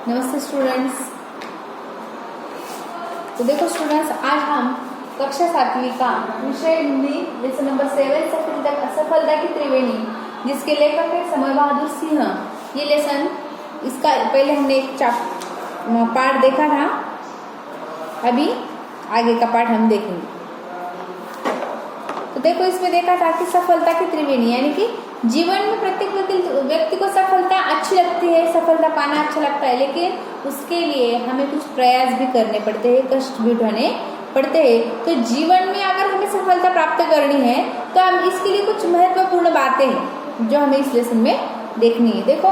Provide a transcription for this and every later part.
नमस्ते स्टूडेंट्स। तो देखो स्टूडेंट्स, आज हम कक्षा 7वीं का विषय हिंदी लेसन नंबर 7 सफलता की त्रिवेणी, जिसके लेखक है समय बहादुर सिंह। ये लेसन इसका पहले हमने एक पाठ देखा था, अभी आगे का पाठ हम देखेंगे। तो देखो, इसमें देखा था कि सफलता की त्रिवेणी, यानी कि जीवन में प्रत्येक व्यक्ति को सफलता अच्छी लगती है, सफलता पाना अच्छा लगता है, लेकिन उसके लिए हमें कुछ प्रयास भी करने पड़ते हैं, कष्ट भी उठाने पड़ते हैं। तो जीवन में अगर हमें सफलता प्राप्त करनी है तो हम इसके लिए कुछ महत्वपूर्ण बातें हैं जो हमें इस लेसन में देखनी है। देखो,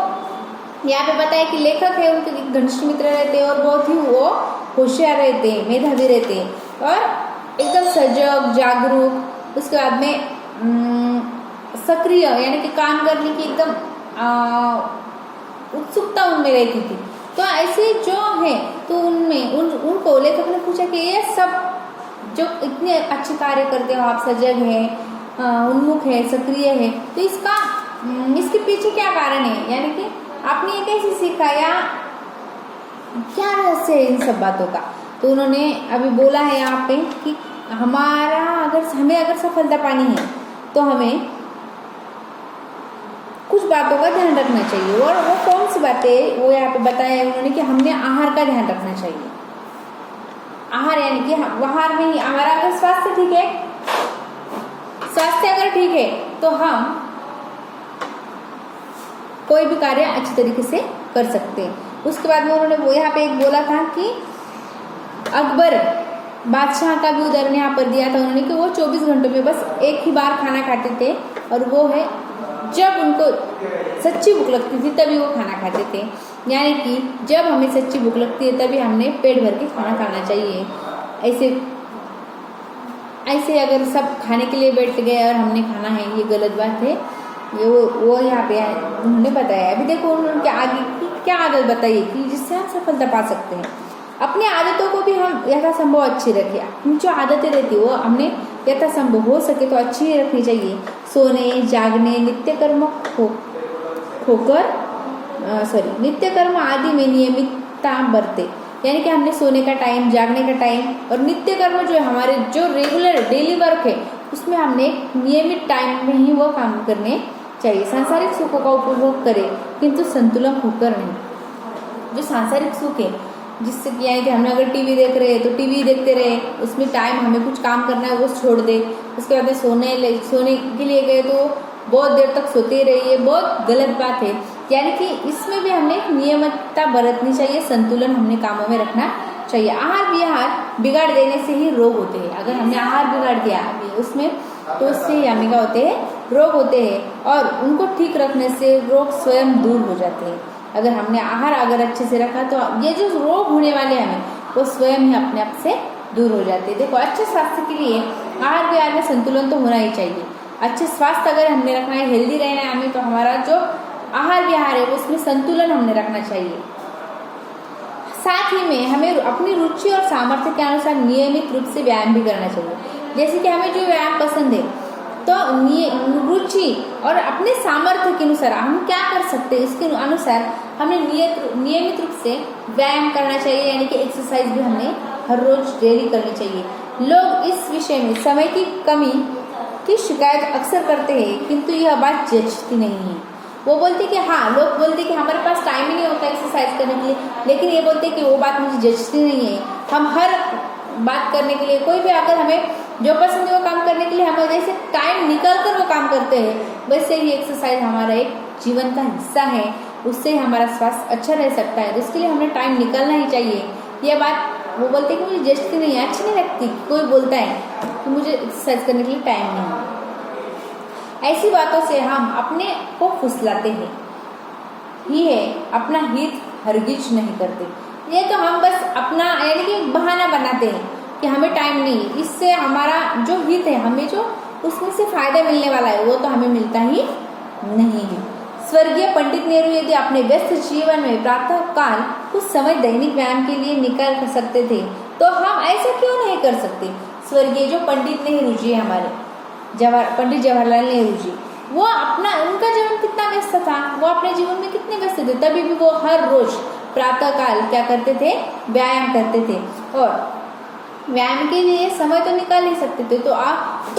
यहाँ पे बताया कि लेखक है, उनके घनिष्ठ मित्र रहते हैं और बहुत ही वो होशियार रहते हैं, मेधावी रहते हैं और एकदम सजग जागरूक, उसके बाद में सक्रिय, यानी कि काम करने की एकदम उत्सुकता उनमें रहती थी। तो ऐसे जो है, तो उनमें उनको लेखक ने पूछा कि ये सब जो इतने अच्छे कार्य करते हो आप, सजग है, उन्मुख है, सक्रिय है, तो इसके पीछे क्या कारण है, यानी कि आपने ये कैसे सीखा या क्या रहस्य है इन सब बातों का। तो उन्होंने अभी बोला है यहाँ पे कि हमें अगर सफलता पानी है तो हमें कुछ बातों का ध्यान रखना चाहिए। और वो कौन सी बातें, वो यहाँ पे बताया है उन्होंने कि हमने आहार का ध्यान रखना चाहिए। आहार यानी कि आहार में ही हमारा अगर स्वास्थ्य ठीक है, स्वास्थ्य अगर ठीक है तो हम कोई भी कार्य अच्छी तरीके से कर सकते हैं। उसके बाद में उन्होंने वो यहाँ पे एक बोला था कि अकबर बादशाह का भी उदाहरण यहाँ पर दिया था उन्होंने कि वो 24 घंटों में बस एक ही बार खाना खाते थे, और वो है जब उनको सच्ची भूख लगती थी तभी वो खाना खाते थे। यानी कि जब हमें सच्ची भूख लगती है तभी हमने पेट भर के खाना खाना चाहिए। ऐसे अगर सब खाने के लिए बैठ गए और हमने खाना है, ये गलत बात है। ये वो यहाँ पे उन्होंने बताया। अभी देखो उन्होंने आगे की क्या आदत बताई कि जिससे हम सफलता पा सकते हैं। अपनी आदतों को भी हम यथासंभव अच्छी रखें। अपनी जो आदतें रहती है वो हमने यथासंभव हो सके तो अच्छी ही रखनी चाहिए। सोने जागने नित्य कर्म आदि में नियमितता बरते, यानी कि हमने सोने का टाइम, जागने का टाइम और नित्य कर्म जो है हमारे जो रेगुलर डेली वर्क है उसमें हमने नियमित टाइम में ही वो काम करने चाहिए। सांसारिक सुखों का उपभोग करें किंतु संतुलन होकर नहीं। जो सांसारिक सुख है, जिससे क्या है कि हमने अगर टीवी देख रहे हैं तो टीवी देखते रहे, उसमें टाइम हमें कुछ काम करना है वो छोड़ दे, उसके बाद में सोने के लिए गए तो बहुत देर तक सोते रहिए, बहुत गलत बात है। यानी कि इसमें भी हमने नियमितता बरतनी चाहिए, संतुलन हमने कामों में रखना चाहिए। आहार विहार बिगाड़ देने से ही रोग होते हैं। अगर हमने आहार बिगाड़ दिया उसमें तो उससे हमें क्या होते हैं, रोग होते हैं, और उनको ठीक रखने से रोग स्वयं दूर हो जाते हैं। अगर हमने आहार अगर अच्छे से रखा तो ये जो रोग होने वाले हैं वो स्वयं ही अपने आप से दूर हो जाते हैं। देखो, अच्छे स्वास्थ्य के लिए आहार विहार में संतुलन तो होना ही चाहिए। अच्छे स्वास्थ्य अगर हमने रखना है, हेल्दी रहना है हमें, तो हमारा जो आहार विहार है उसमें संतुलन हमने रखना चाहिए। साथ ही में हमें अपनी रुचि और सामर्थ्य के अनुसार नियमित रूप से व्यायाम भी करना चाहिए। जैसे कि हमें जो व्यायाम पसंद है तो रुचि और अपने सामर्थ्य के अनुसार हम क्या कर सकते हैं, इसके अनुसार हमें नियमित रूप से व्यायाम करना चाहिए, यानी कि एक्सरसाइज भी हमने हर रोज डेली करनी चाहिए। लोग इस विषय में समय की कमी की शिकायत अक्सर करते हैं, किंतु यह बात जचती नहीं है। वो बोलते कि हाँ, लोग बोलते कि हमारे पास टाइम ही नहीं होता एक्सरसाइज करने के लिए, लेकिन ये बोलते कि वो बात मुझे जचती नहीं है। हम हर बात करने के लिए, कोई भी अगर हमें जो पसंद है वो काम करने के लिए हम जैसे टाइम निकाल कर वो काम करते हैं, वैसे ही एक्सरसाइज हमारा एक जीवन का हिस्सा है। उससे हमारा स्वास्थ्य अच्छा रह सकता है, इसके लिए हमें टाइम निकालना ही चाहिए। यह बात वो बोलते हैं कि मुझे जचती नहीं है, अच्छी नहीं लगती। कोई बोलता है कि मुझे एक्सरसाइज करने के लिए टाइम नहीं है। ऐसी बातों से हम अपने को फुसलाते हैं ही है, अपना हित हरगिज नहीं करते। ये तो हम बस अपना यानी कि बहाना बनाते हैं कि हमें टाइम नहीं है। इससे हमारा जो हित है, हमें जो उसमें से फायदा मिलने वाला है वो तो हमें मिलता ही नहीं है। स्वर्गीय पंडित नेहरू यदि अपने व्यस्त जीवन में प्रातः काल कुछ समय दैनिक व्यायाम के लिए निकाल सकते थे तो हम ऐसा क्यों नहीं कर सकते। स्वर्गीय जो पंडित नेहरू जी हमारे पंडित जवाहरलाल नेहरू जी, वो उनका जीवन कितना व्यस्त था, वो अपने जीवन में कितने व्यस्त थे, तभी भी वो हर रोज प्रातःकाल क्या करते थे, व्यायाम करते थे। और व्यायाम के लिए समय तो निकाल ही सकते थे, तो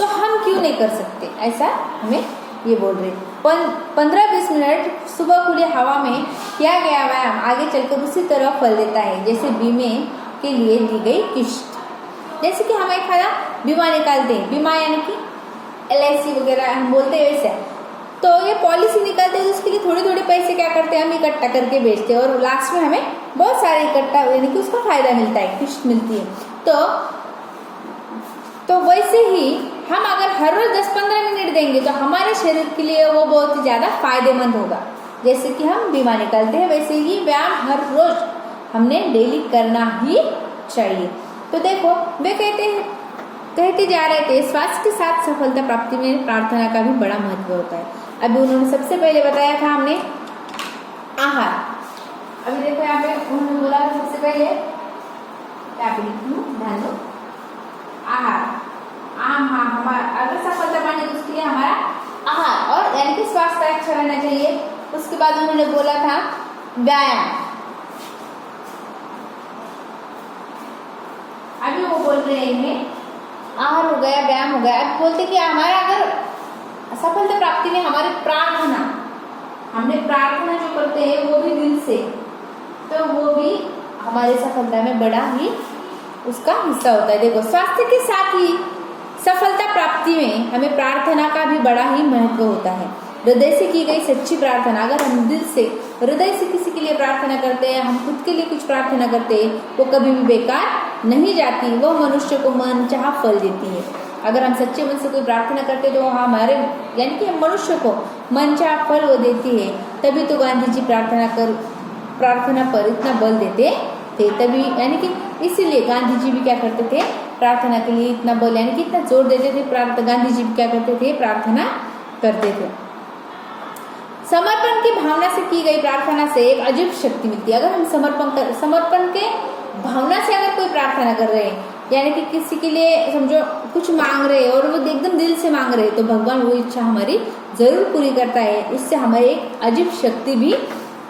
हम क्यों नहीं कर सकते, ऐसा हमें ये बोल रहे। 15-20 मिनट सुबह खुली हवा में किया गया व्यायाम आगे चलकर उसी तरह फल देता है जैसे बीमे के लिए दी गई किश्त। जैसे कि हम एक बीमा निकालते हैं, बीमा यानी कि LIC वगैरह हम बोलते हैं वैसे, तो ये पॉलिसी निकालते हैं, उसके लिए थोड़े थोड़े पैसे क्या करते हैं, हम इकट्ठा करके बेचते हैं और लास्ट में हमें बहुत सारे इकट्ठा यानी कि उसका फायदा मिलता है, किश्त मिलती है। तो वैसे ही हम अगर हर रोज 10-15 मिनट देंगे तो हमारे शरीर के लिए वो बहुत ही ज़्यादा फायदेमंद होगा। जैसे कि हम बीमा निकालते हैं वैसे ही व्यायाम हर रोज हमने डेली करना ही चाहिए। तो देखो वे कहते जा रहे थे स्वास्थ्य के साथ सफलता प्राप्ति में प्रार्थना का भी बड़ा महत्व होता है। अभी उन्होंने सबसे पहले बताया था हमने आहार। अभी देखो यहाँ पे उन्होंने बोला सबसे पहले क्या ध्यान दो, आहार। हाँ हमारा अगर सफलता पाने तो उसके लिए हमारा आहार और यानी कि स्वास्थ्य अच्छा रहना चाहिए। उसके बाद उन्होंने बोला था व्यायाम। अभी वो बोल रहे हैं आहार हो गया, व्यायाम हो गया। अब बोलते कि हमारा अगर सफलता प्राप्ति में हमारी प्रार्थना, हमने प्रार्थना जो करते हैं वो भी दिल से, तो वो भी हमारी सफलता में बड़ा ही उसका हिस्सा होता है। देखो स्वास्थ्य के साथ ही सफलता प्राप्ति में हमें प्रार्थना का भी बड़ा ही महत्व होता है। हृदय से की गई सच्ची प्रार्थना, अगर हम दिल से हृदय से किसी के लिए प्रार्थना करते हैं, हम खुद के लिए कुछ प्रार्थना करते हैं, वो कभी भी बेकार नहीं जाती, वो मनुष्य को मनचाहा फल देती है। अगर हम सच्चे मन से कोई प्रार्थना करते हैं तो हमारे यानी कि मनुष्य को मनचाहा फल वो देती है। तभी तो गांधी जी प्रार्थना पर इतना बल देते थे, तभी यानी कि इसीलिए गांधी जी भी क्या करते थे, प्रार्थना के लिए इतना बल यानी कि इतना जोर देते थे। गांधी जी भी क्या करते थे, प्रार्थना करते थे। समर्पण की भावना से की गई प्रार्थना से एक अजीब शक्ति मिलती है। अगर हम समर्पण के भावना से अगर कोई प्रार्थना कर रहे हैं, यानी कि किसी के लिए समझो कुछ मांग रहे हैं और वो एकदम दिल से मांग रहे हैं, तो भगवान वो इच्छा हमारी जरूर पूरी करता है। उससे हमें एक अजीब शक्ति भी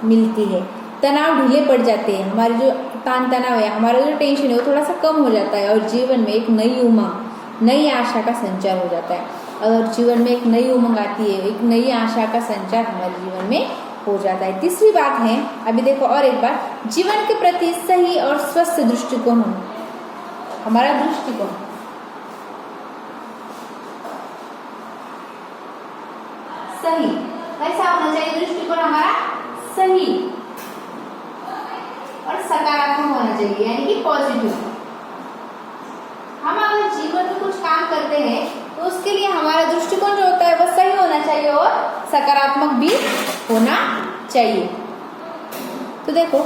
मिलती है। तनाव ढीले पड़ जाते हैं, हमारे जो तान तनाव है, हमारा जो टेंशन है वो थोड़ा सा कम हो जाता है और जीवन में एक नई उमंग, नई आशा का संचार हो जाता है। अगर जीवन में एक नई उमंग आती है, एक नई आशा का संचार हमारे जीवन में हो जाता है। तीसरी बात है, अभी देखो और एक बात, जीवन के प्रति सही और स्वस्थ दृष्टिकोण होना। हमारा दृष्टिकोण सही कैसा होना चाहिए, दृष्टिकोण हमारा सही और सकारात्मक होना चाहिए, यानी कि पॉजिटिव। हम अगर जीवन में कुछ काम करते हैं तो उसके लिए हमारा दृष्टिकोण जो होता है वो सही होना चाहिए और सकारात्मक भी होना चाहिए। तो देखो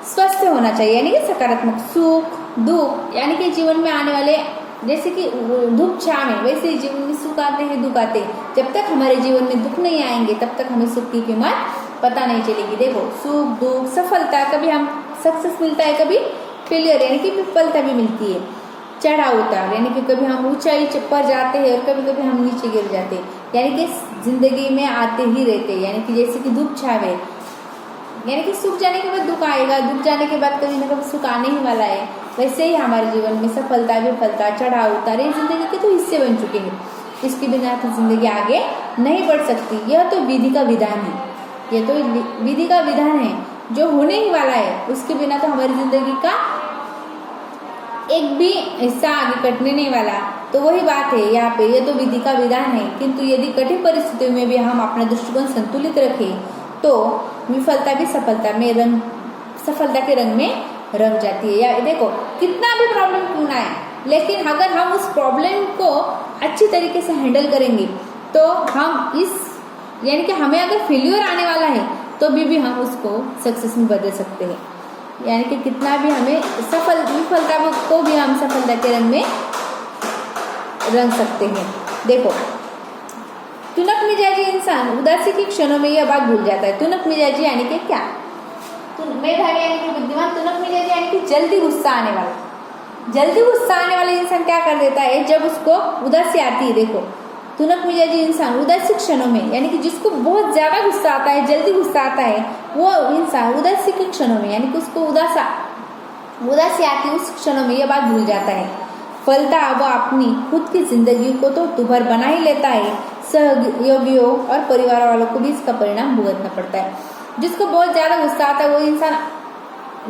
स्वस्थ होना चाहिए यानी कि सकारात्मक, सुख दुख यानी कि जीवन में आने वाले जैसे कि धूप छाव है वैसे ही जीवन में सुख आते हैं दुख आते हैं। जब तक हमारे जीवन में दुख नहीं आएंगे तब तक हमें सुख की कीमत पता नहीं चलेगी। देखो सुख दुख सफलता, कभी हम सक्सेस मिलता है, कभी फेलियर यानी कि विफलता भी मिलती है, चढ़ा उतार यानी कि कभी हम ऊंचाई पर जाते हैं और कभी कभी हम नीचे गिर जाते हैं, यानी कि जिंदगी में आते ही रहते हैं। यानी कि जैसे कि धूप छावे यानी कि सुख जाने के बाद दुख आएगा, दुख जाने के बाद कभी ना कभी सुख आने ही वाला है। वैसे ही हमारे जीवन में सफलता विफलता चढ़ा उतार ये जिंदगी के तो हिस्से बन चुके हैं। इसके बिना तो जिंदगी आगे नहीं बढ़ सकती। यह तो विधि का विधान है, यह तो विधि का विधान है जो होने ही वाला है। उसके बिना तो हमारी जिंदगी का एक भी हिस्सा आगे कटने नहीं वाला। तो वही बात है यहाँ पे, यह तो विधि का विधान है, किंतु यदि कठिन परिस्थितियों में भी हम अपना दृष्टिकोण संतुलित रखें तो विफलता भी सफलता के रंग में रंग जाती है। या देखो कितना भी प्रॉब्लम क्यों ना आए, लेकिन अगर हम उस प्रॉब्लम को अच्छी तरीके से हैंडल करेंगे तो हम इस यानी कि हमें अगर फेल्यूर आने वाला है तो भी हम उसको सक्सेस में बदल सकते हैं। यानी कि कितना भी हमें विफलता को भी हम सफलता के रंग में रंग सकते हैं। देखो तुनक मिजाजी इंसान उदासी के क्षणों में यह बात भूल जाता है। तुनक मिजाजी यानी कि क्या, मेधावी यानी कि बुद्धिमान, तुनक मिजाजी यानी कि जल्दी गुस्सा आने वाला। जल्दी गुस्सा आने वाला इंसान क्या कर देता है, जब उसको उदासी आती है, देखो तुनक मिजाजी इंसान उदासी क्षणों में, यानी कि जिसको बहुत ज्यादा गुस्सा आता है, जल्दी गुस्सा आता है, वो इंसान उदासी के क्षणों में, यानी कि उसको उदासी आती है उस क्षणों में ये बात भूल जाता है। फलता वह अपनी खुद की जिंदगी को तो दुभर बना ही लेता है, सहयोगियों और परिवार वालों को भी इसका परिणाम भुगतना पड़ता है। जिसको बहुत ज्यादा गुस्सा आता है वो इंसान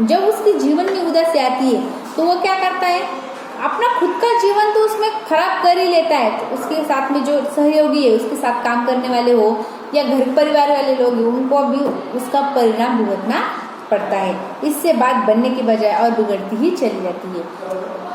जब उसके जीवन में उदासी आती है तो वो क्या करता है, अपना खुद का जीवन तो उसमें खराब कर ही लेता है, तो उसके साथ में जो सहयोगी है, उसके साथ काम करने वाले हो या घर परिवार वाले लोग हैं, उनको भी उसका परिणाम भुगतना पड़ता है। इससे बात बनने की बजाय और बिगड़ती ही चली जाती है।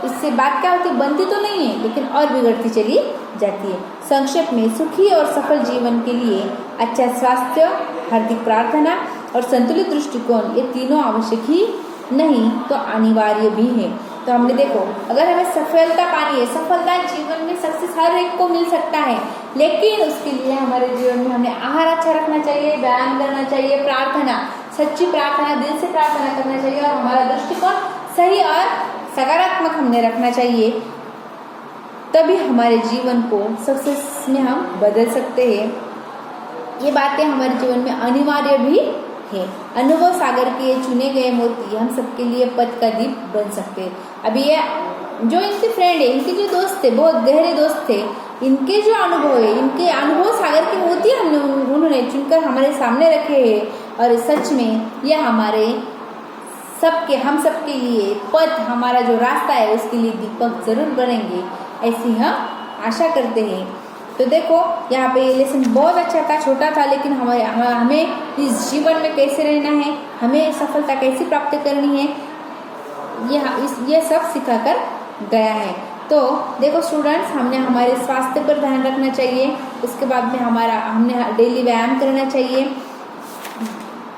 इससे बात क्या होती है, बनती तो नहीं है लेकिन और बिगड़ती चली जाती है। संक्षेप में सुखी और सफल जीवन के लिए अच्छा स्वास्थ्य, हार्दिक प्रार्थना और संतुलित दृष्टिकोण, ये तीनों आवश्यक ही नहीं तो अनिवार्य भी है। तो हमने देखो, अगर हमें सफलता पानी है, सफलता जीवन में सक्सेस हर एक को मिल सकता है, लेकिन उसके लिए हमारे जीवन में हमें आहार अच्छा रखना चाहिए, व्यायाम करना चाहिए, प्रार्थना, सच्ची प्रार्थना, दिल से प्रार्थना करना चाहिए और हमारा दृष्टिकोण सही और सकारात्मक हमने रखना चाहिए। तभी हमारे जीवन को सक्सेस में हम बदल सकते हैं। ये बातें हमारे जीवन में अनिवार्य भी है। अनुभव सागर के ये चुने गए मोती हम सबके लिए पथ का दीप बन सकते हैं। अभी ये जो इनके फ्रेंड है, इनके जो दोस्त थे, बहुत गहरे दोस्त थे, इनके जो अनुभव है, इनके अनुभव सागर के मोती हमने उन्होंने चुनकर हमारे सामने रखे हैं और सच में ये हमारे सबके, हम सबके लिए पथ, हमारा जो रास्ता है उसके लिए दीपक जरूर बनेंगे, ऐसी हम आशा करते हैं। तो देखो यहाँ पे ये लेसन बहुत अच्छा था, छोटा था, लेकिन हमें इस जीवन में कैसे रहना है, हमें सफलता कैसे प्राप्त करनी है, ये सब सिखाकर गया है। तो देखो स्टूडेंट्स, हमने हमारे स्वास्थ्य पर ध्यान रखना चाहिए, उसके बाद में हमने डेली व्यायाम करना चाहिए।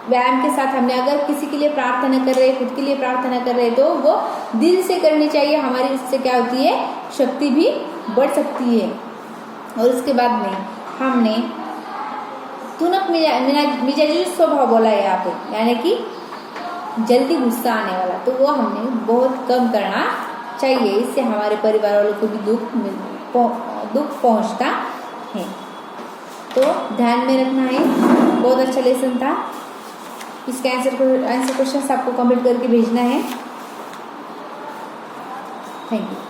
व्यायाम के साथ हमने अगर किसी के लिए प्रार्थना कर रहे, खुद के लिए प्रार्थना कर रहे, तो वो दिल से करनी चाहिए। हमारी इससे क्या होती है, शक्ति भी बढ़ सकती है। और उसके बाद में हमने तुनक मिजाजी स्वभाव बोला है यहाँ पे, यानी कि जल्दी गुस्सा आने वाला, तो वो हमने बहुत कम करना चाहिए। इससे हमारे परिवार वालों को भी दुख पहुँचता है। तो ध्यान में रखना है। बहुत अच्छा लेसन था। इसका आंसर क्वेश्चन आपको कमेंट करके भेजना है। Thank you.